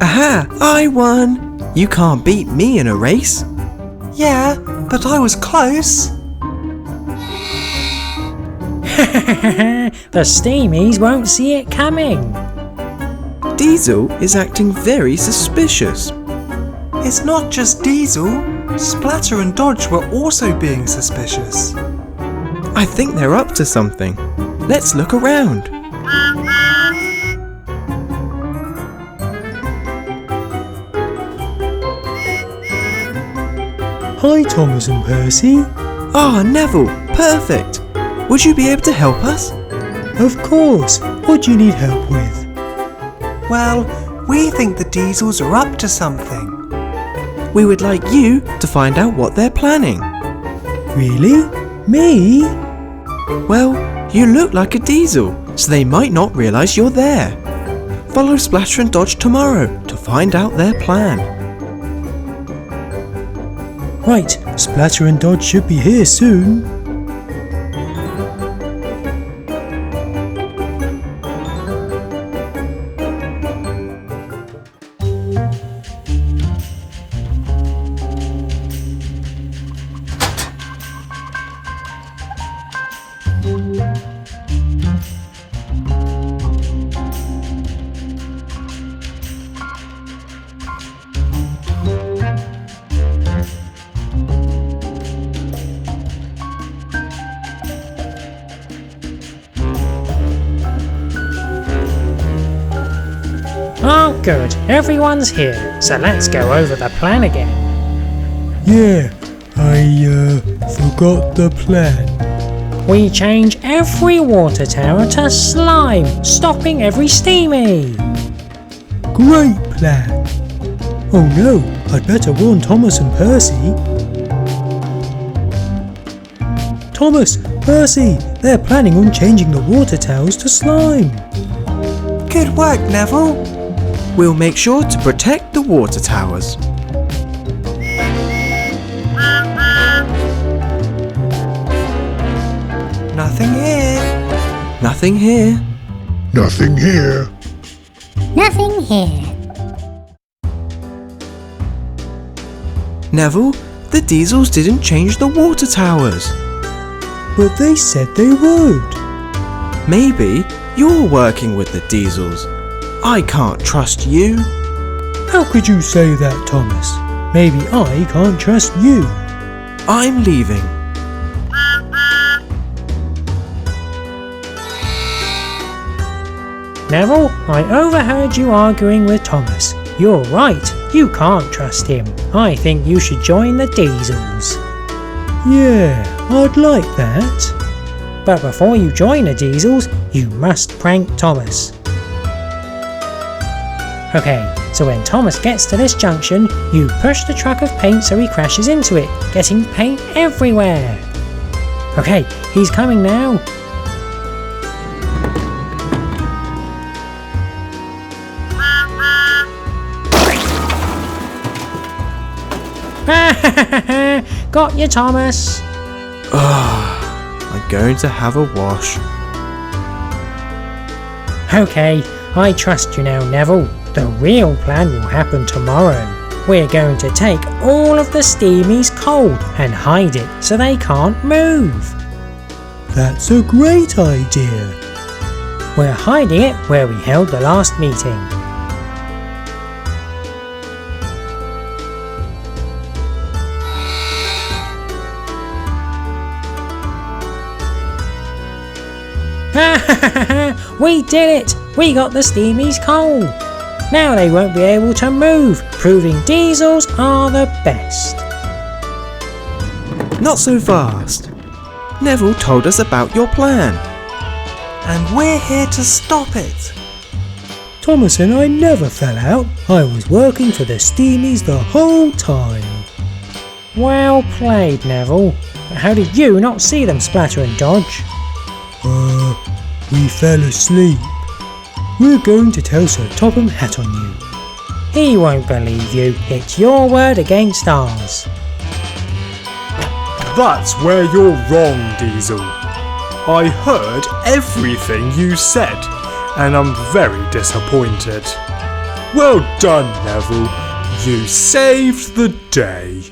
Aha! I won! You can't beat me in a race. Yeah, but I was close. The steamies won't see it coming. Diesel is acting very suspicious. It's not just Diesel. Splatter and Dodge were also being suspicious. I think they're up to something. Let's look around. Hi, Thomas and Percy. Ah, Neville, perfect. Would you be able to help us? Of course. What do you need help with? Well, we think the Diesels are up to something. We would like you to find out what they're planning. Really? Me? Well, you look like a Diesel, so they might not realise you're there. Follow Splatter and Dodge tomorrow to find out their plan. Right, Splatter and Dodge should be here soon. Oh good, everyone's here, so let's go over the plan again. Yeah, I forgot the plan. We change every water tower to slime, stopping every steamy. Great plan. Oh no, I'd better warn Thomas and Percy. Thomas, Percy, they're planning on changing the water towers to slime. Good work, Neville. We'll make sure to protect the water towers. Nothing here. Nothing here. Nothing here. Nothing here. Neville, the Diesels didn't change the water towers. But they said they would. Maybe you're working with the Diesels. I can't trust you. How could you say that, Thomas? Maybe I can't trust you. I'm leaving. Neville, I overheard you arguing with Thomas. You're right, you can't trust him. I think you should join the Diesels. Yeah, I'd like that. But before you join the Diesels, you must prank Thomas. Okay, so when Thomas gets to this junction, you push the truck of paint so he crashes into it, getting paint everywhere. Okay, he's coming now. Got you, Thomas. I'm going to have a wash. Okay, I trust you now, Neville. The real plan will happen tomorrow. We're going to take all of the steamies' coal and hide it so they can't move. That's a great idea. We're hiding it where we held the last meeting. We did it! We got the steamies' coal! Now they won't be able to move, proving Diesels are the best. Not so fast. Neville told us about your plan. And we're here to stop it. Thomas and I never fell out. I was working for the steamies the whole time. Well played, Neville. But how did you not see them, Splatter and Dodge? We fell asleep. We're going to tell Sir Topham Hatt on you. He won't believe you. It's your word against ours. That's where you're wrong, Diesel. I heard everything you said, and I'm very disappointed. Well done, Neville. You saved the day.